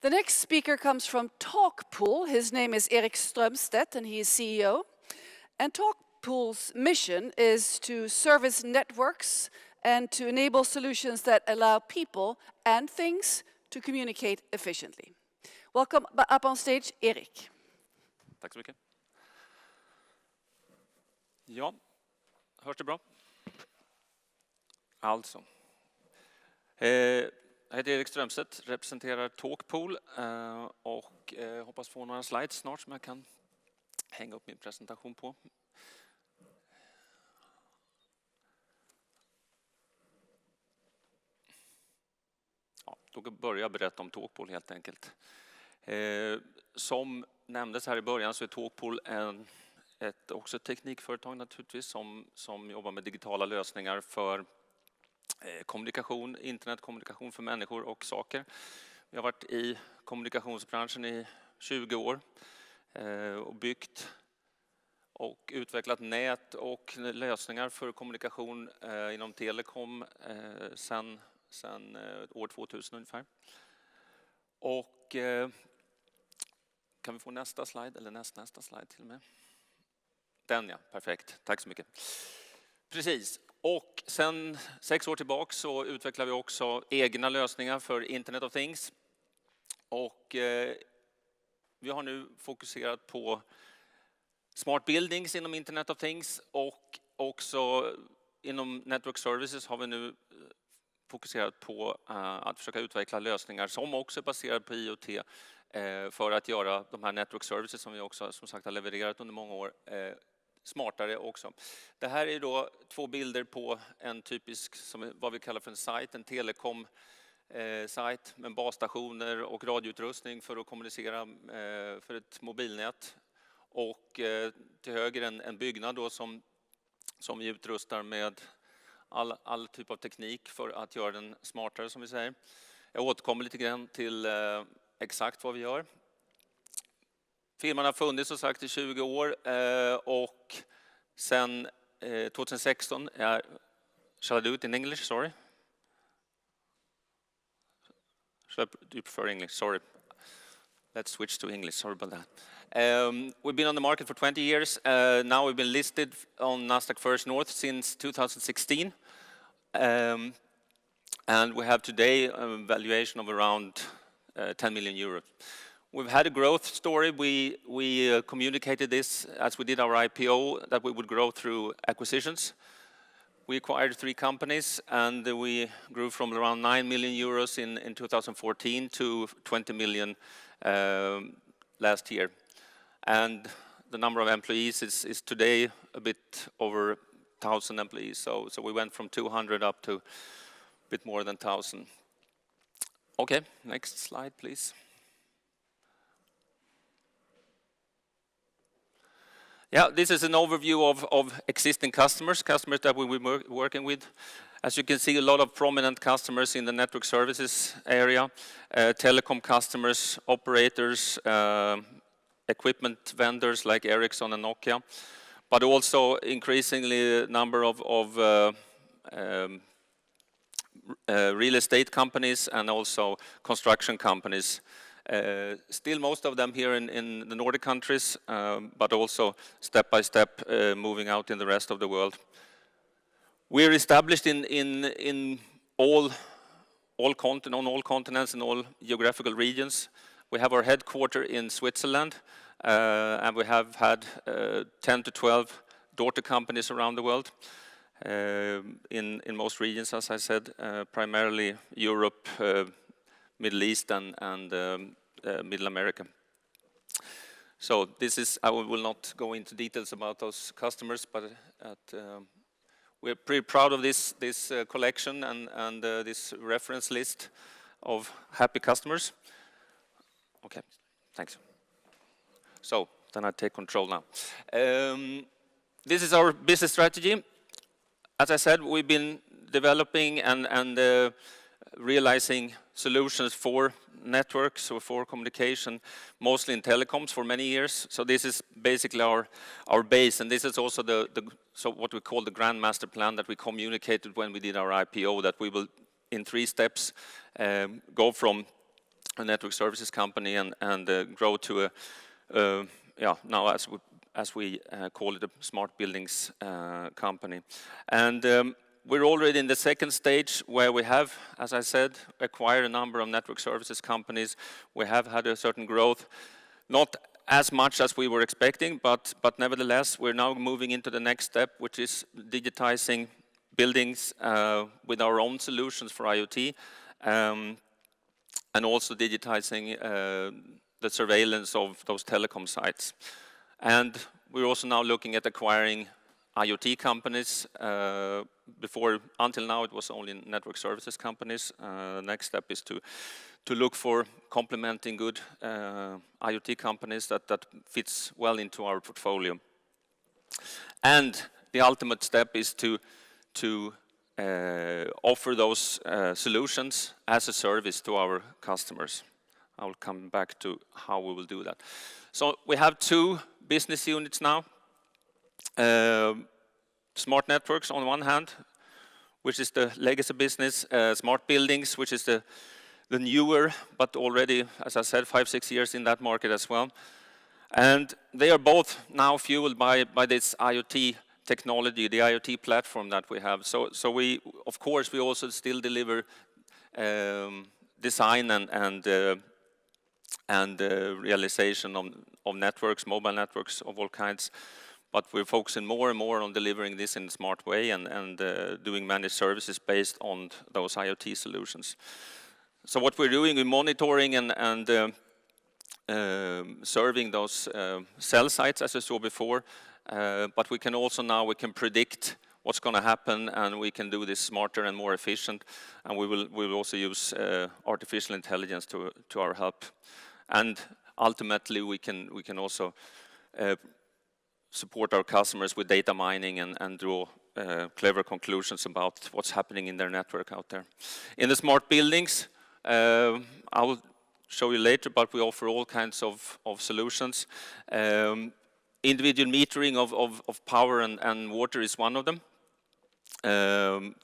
The next speaker comes from Talkpool. His name is Erik Strömstedt and he is CEO. And Talkpool's mission is to service networks and to enable solutions that allow people and things to communicate efficiently. Welcome up on stage, Erik. Tack så mycket. Ja, hörs det bra? Alltså. Jag heter Erik Strömstedt, representerar Talkpool och hoppas få några slides snart som jag kan hänga upp min presentation på. Ja, då börjar jag berätta om Talkpool helt enkelt. Som nämndes här i början så är Talkpool också ett teknikföretag naturligtvis som jobbar med digitala lösningar för kommunikation, internetkommunikation för människor och saker. Vi har varit i kommunikationsbranschen i 20 år och byggt och utvecklat nät och lösningar för kommunikation inom telekom sedan år 2000 ungefär. Och kan vi få nästa slide eller nästa slide till och med? Den ja, perfekt. Tack så mycket. Precis. Och sen 6 år tillbaka så utvecklar vi också egna lösningar för Internet of Things. Och vi har nu fokuserat på smart buildings inom Internet of Things och också inom Network Services har vi nu fokuserat på att försöka utveckla lösningar som också är baserade på IoT för att göra de här Network Services som vi också som sagt har levererat under många år smartare också. Det här är då 2 bilder på en typisk, som vad vi kallar för en site, en telekom-site med basstationer och radioutrustning för att kommunicera för ett mobilnät. Och till höger en byggnad då som vi utrustar med all typ av teknik för att göra den smartare som vi säger. Jag återkommer lite grann till exakt vad vi gör. Firman har funnits som sagt i 20 år och sen 2016 shall I do it in English? Sorry. Do you prefer English? Sorry. Let's switch to English. Sorry about that. We've been on the market for 20 years. Now we've been listed on Nasdaq First North since 2016. And we have today a valuation of around 10 million euros. We've had a growth story. We communicated this as we did our IPO that we would grow through acquisitions. We acquired 3 companies and we grew from around 9 million euros in 2014 to 20 million last year. And the number of employees is today a bit over 1,000 employees. So we went from 200 up to a bit more than 1,000. Okay, next slide please. Yeah, this is an overview of existing customers that we were working with. As you can see, a lot of prominent customers in the network services area, telecom customers, operators, equipment vendors like Ericsson and Nokia, but also increasingly a number of real estate companies and also construction companies. Still most of them here in the Nordic countries, but also step by step moving out in the rest of the world. We're established in on all continents and all geographical regions. We have our headquarters in Switzerland, and we have had 10 to 12 daughter companies around the world in most regions, as I said, primarily Europe, Middle East and Middle America. So this is, I will not go into details about those customers, but we're pretty proud of this collection and this reference list of happy customers. Okay, thanks. So then I take control now. This is our business strategy. As I said, we've been developing and realizing solutions for networks or for communication, mostly in telecoms for many years. So this is basically our base, and this is also so what we call the Grand Master Plan that we communicated when we did our IPO, that we will in 3 steps go from a network services company and grow to now as we call it, a smart buildings company. And we're already in the second stage where we have, as I said, acquired a number of network services companies. We have had a certain growth, not as much as we were expecting, but nevertheless, we're now moving into the next step, which is digitizing buildings with our own solutions for IoT, and also digitizing the surveillance of those telecom sites. And we're also now looking at acquiring IoT companies. Until now, it was only network services companies. The next step is to look for complementing good IoT companies that fits well into our portfolio. And the ultimate step is to offer those solutions as a service to our customers. I will come back to how we will do that. So we have two business units now. Smart networks on one hand, which is the legacy business, smart buildings, which is the newer, but already, as I said, 5-6 years in that market as well. And they are both now fueled by this IoT technology, the IoT platform that we have. So we, of course, we also still deliver design and realization of networks, mobile networks of all kinds. But we're focusing more and more on delivering this in a smart way and doing managed services based on those IoT solutions. So what we're doing, we're monitoring and serving those cell sites, as I saw before. But we can also now, we can predict what's going to happen, and we can do this smarter and more efficient. And we will also use artificial intelligence to our help. And ultimately, we can also support our customers with data mining and draw clever conclusions about what's happening in their network out there. In the smart buildings, I will show you later, but we offer all kinds of solutions. Individual metering of power and water is one of them,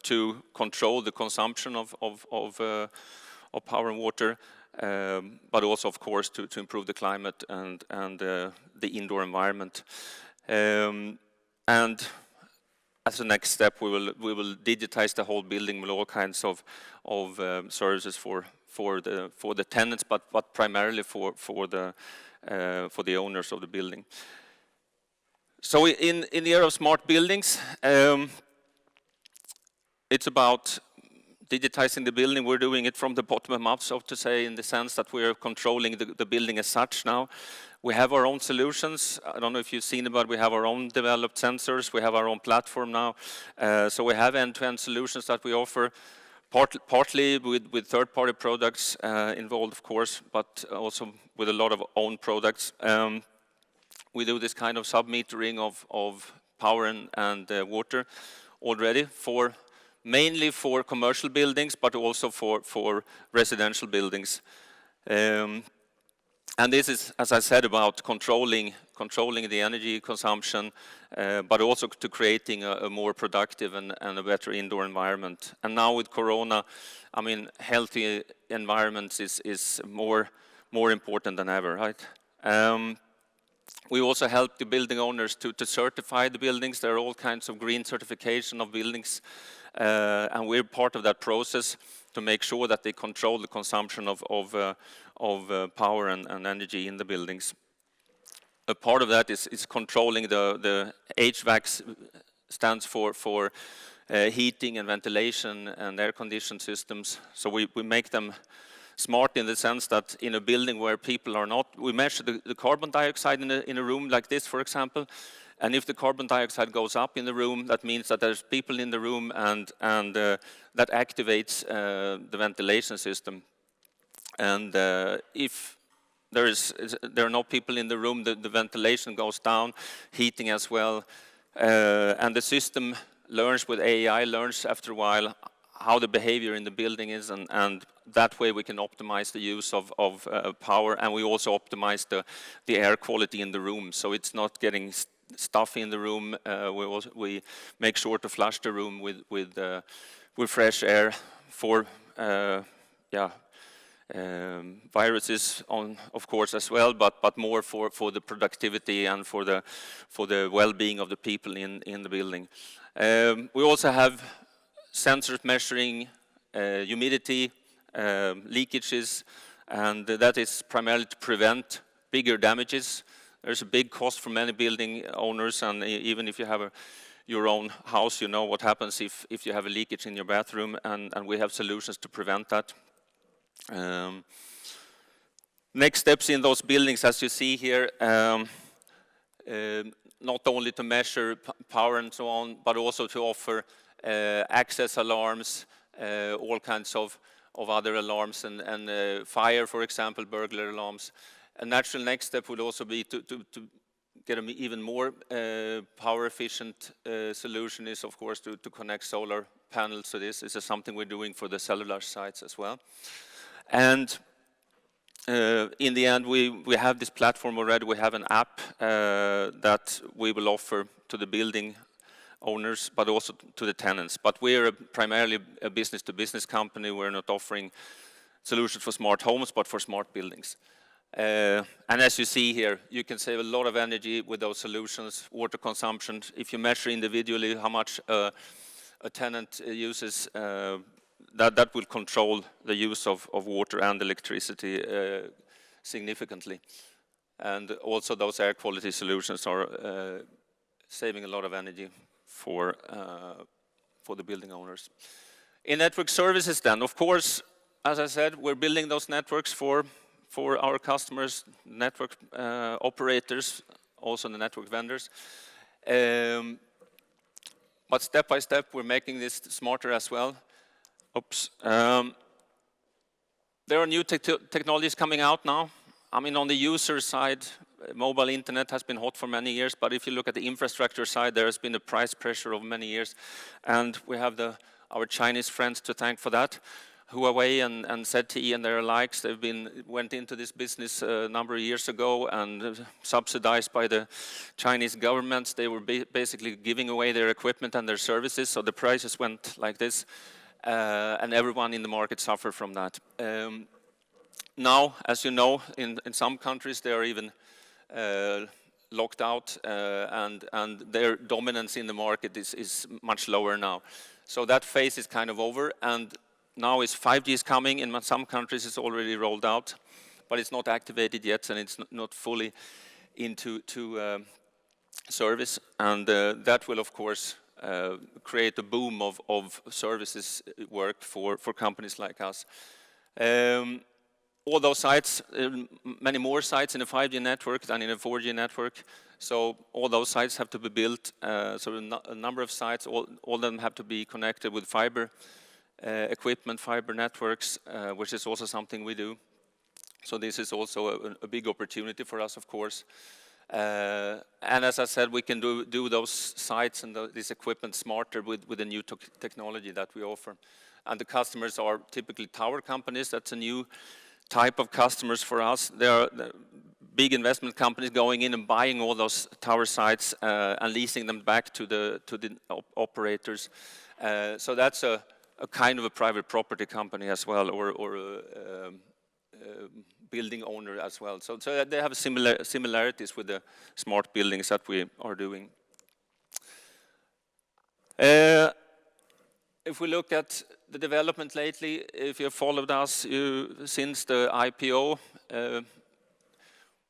to control the consumption of power and water, but also, of course, to improve the climate and the indoor environment. And as a next step, we will digitize the whole building with all kinds of services for the tenants, but primarily for the owners of the building. So in the area of smart buildings, it's about digitizing the building. We're doing it from the bottom up, so to say, in the sense that we're controlling the building as such now. We have our own solutions. I don't know if you've seen it, but we have our own developed sensors. We have our own platform now. So we have end-to-end solutions that we offer, partly with third-party products involved, of course, but also with a lot of own products. We do this kind of sub-metering of power and water already, mainly for commercial buildings, but also for residential buildings. And this is, as I said, about controlling the energy consumption, but also to creating a more productive and a better indoor environment. And now with Corona, I mean, healthy environments is more important than ever, right? We also help the building owners to certify the buildings. There are all kinds of green certification of buildings, and we're part of that process to make sure that they control the consumption of power and energy in the buildings. A part of that is controlling the HVAC, stands for heating and ventilation and air conditioning systems. So we make them smart in the sense that in a building where people are not, we measure the carbon dioxide in a room like this, for example. And if the carbon dioxide goes up in the room, that means that there's people in the room, and that activates the ventilation system. And if there are no people in the room, the ventilation goes down, heating as well, and the system learns with AI, learns after a while how the behavior in the building is, and that way we can optimize the use of power, and we also optimize the air quality in the room, so it's not getting stuffy in the room. We make sure to flush the room with fresh air for viruses on, of course, as well, but more for the productivity and for the well-being of the people in the building. We also have sensors measuring humidity, leakages, and that is primarily to prevent bigger damages. There's a big cost for many building owners, and even if you have your own house, you know what happens if you have a leakage in your bathroom, and we have solutions to prevent that. Next steps in those buildings, as you see here, not only to measure power and so on, but also to offer access alarms, all kinds of other alarms, and fire, for example, burglar alarms. A natural next step would also be to get an even more power efficient solution is, of course, to connect solar panels to this. This is something we're doing for the cellular sites as well. And in the end, we have this platform already. We have an app that we will offer to the building owners, but also to the tenants. But we're primarily a business-to-business company. We're not offering solutions for smart homes, but for smart buildings. And as you see here, you can save a lot of energy with those solutions. Water consumption, if you measure individually how much a tenant uses, that will control the use of water and electricity significantly. And also those air quality solutions are saving a lot of energy for the building owners. In network services then, of course, as I said, we're building those networks for our customers, network operators, also the network vendors. But step by step, we're making this smarter as well. Oops. There are new technologies coming out now. I mean, on the user side, mobile internet has been hot for many years, but if you look at the infrastructure side, there has been a price pressure of many years, and we have our Chinese friends to thank for that. Huawei and ZTE and their likes, they've went into this business a number of years ago and subsidized by the Chinese governments. They were basically giving away their equipment and their services, so the prices went like this, and everyone in the market suffered from that. Now, as you know, in some countries they are even locked out, and their dominance in the market is much lower now. So that phase is kind of over, and now is 5G is coming. In some countries it's already rolled out, but it's not activated yet, and it's not fully into service. And that will, of course, create a boom of services work for companies like us. All those sites, many more sites in a 5G network than in a 4G network. So all those sites have to be built. So a number of sites, all of them have to be connected with fiber equipment, fiber networks, which is also something we do. So this is also a big opportunity for us, of course. And as I said, we can do those sites and this equipment smarter with the new technology that we offer. And the customers are typically tower companies. That's a new type of customers for us. There are big investment companies going in and buying all those tower sites and leasing them back to the operators. So that's a kind of a private property company as well, or a building owner as well. So they have similarities with the smart buildings that we are doing. If we look at the development lately, if you have followed us since the IPO,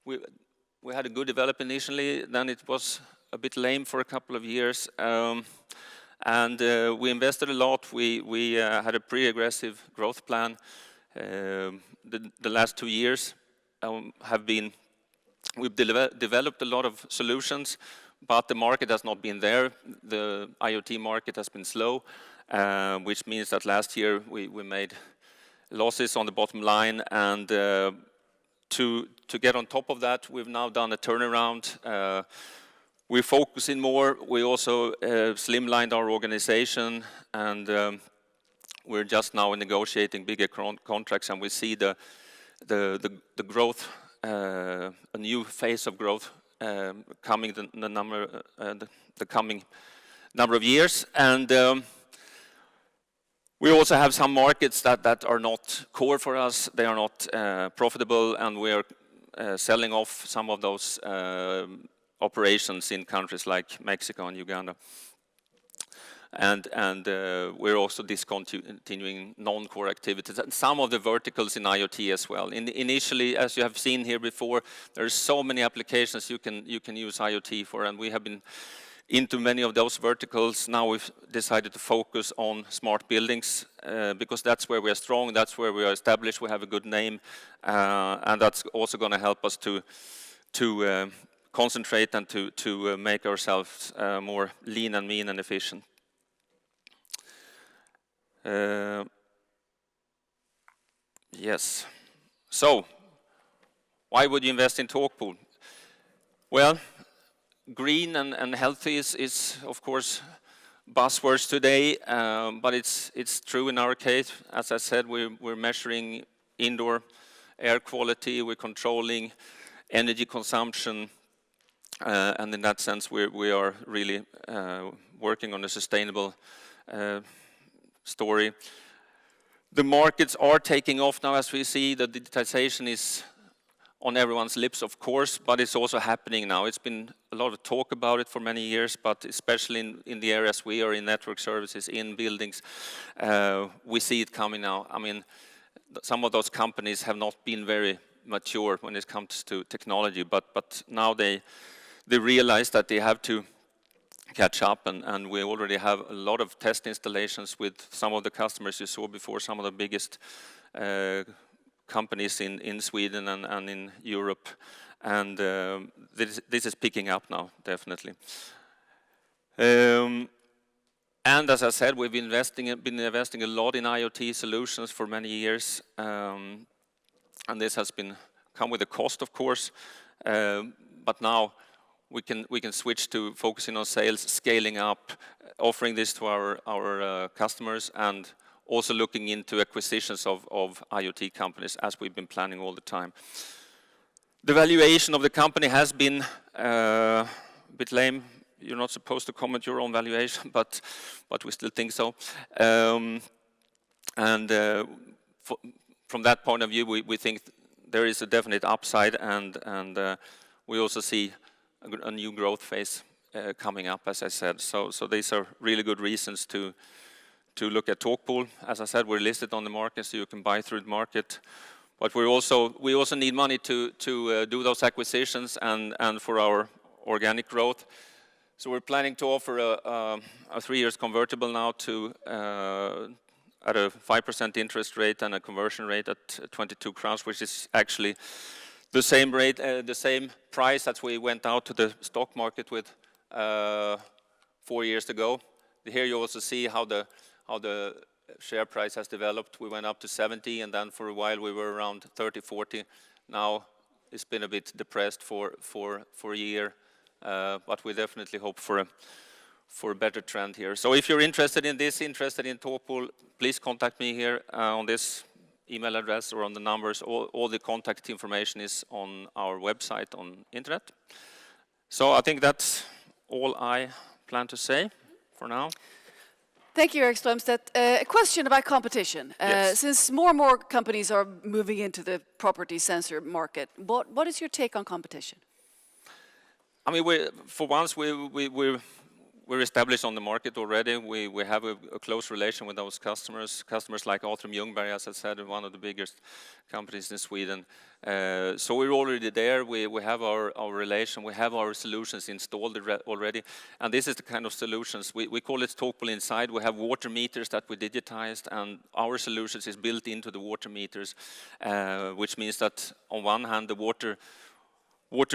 we had a good development initially, then it was a bit lame for a couple of years. And we invested a lot. We had a pretty aggressive growth plan. The last 2 years we've developed a lot of solutions, but the market has not been there. The IoT market has been slow, which means that last year we made losses on the bottom line. And to get on top of that, we've now done a turnaround. We're focusing more. We also slimlined our organization, and we're just now negotiating bigger contracts, and we see the growth, a new phase of growth coming the coming number of years. And We also have some markets that are not core for us. They are not profitable, and we are selling off some of those operations in countries like Mexico and Uganda. And we're also discontinuing non-core activities and some of the verticals in IoT as well. Initially, as you have seen here before, there are so many applications you can use IoT for, and we have been into many of those verticals. Now we've decided to focus on smart buildings because that's where we are strong, that's where we are established, we have a good name, and that's also going to help us to concentrate and to make ourselves more lean and mean and efficient. Yes. So, why would you invest in Talkpool? Well, green and healthy is of course buzzwords today, but it's true in our case. As I said, we're measuring indoor air quality, we're controlling energy consumption, and in that sense we are really working on a sustainable story. The markets are taking off now, as we see. The digitization is on everyone's lips, of course, but it's also happening now. It's been a lot of talk about it for many years, but especially in the areas we are in, network services, in buildings, we see it coming now. I mean, some of those companies have not been very mature when it comes to technology, but now they realize that they have to catch up, and we already have a lot of test installations with some of the customers you saw before, some of the biggest companies in Sweden and in Europe, and this is picking up now, definitely. And as I said, we've been investing a lot in IoT solutions for many years, and this has come with a cost, of course, but now we can switch to focusing on sales, scaling up, offering this to our customers, and also looking into acquisitions of IoT companies, as we've been planning all the time. The valuation of the company has been a bit lame. You're not supposed to comment your own valuation, but we still think so. From that point of view, we think there is a definite upside, and we also see a new growth phase coming up, as I said. So these are really good reasons to look at Talkpool. As I said, we're listed on the market, so you can buy through the market. But we also need money to do those acquisitions and for our organic growth. So we're planning to offer a 3-year convertible now at a 5% interest rate and a conversion rate at 22 crowns, which is actually the same rate, the same price that we went out to the stock market with 4 years ago. Here you also see how the share price has developed. We went up to 70, and then for a while we were around 30, 40. Now it's been a bit depressed for a year, but we definitely hope for a better trend here. So if you're interested in this, interested in Talkpool, please contact me here on this email address or on the numbers. All the contact information is on our website on internet. So I think that's all I plan to say for now. Thank you, Erik Strömstedt. A question about competition. Yes. Since more and more companies are moving into the property sensor market, what is your take on competition? I mean, for once, we're established on the market already. We have a close relation with those customers like Atrium Ljungberg, as I said, one of the biggest companies in Sweden. So we're already there. We have our relation. We have our solutions installed already. And this is the kind of solutions. We call it Talkpool Inside. We have water meters that we digitized, and our solutions is built into the water meters, which means that on one hand, the water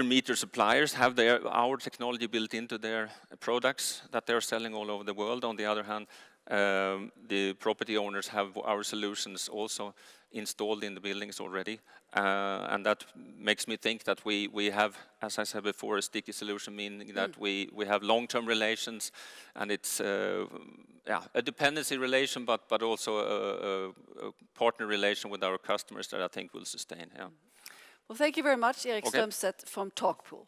meter suppliers have our technology built into their products that they're selling all over the world. On the other hand, the property owners have our solutions also installed in the buildings already. And that makes me think that we have, as I said before, a sticky solution, meaning that we have long-term relations, and it's a dependency relation, but also a partner relation with our customers that I think will sustain. Yeah. Well, thank you very much, Erik Strömstedt from Talkpool.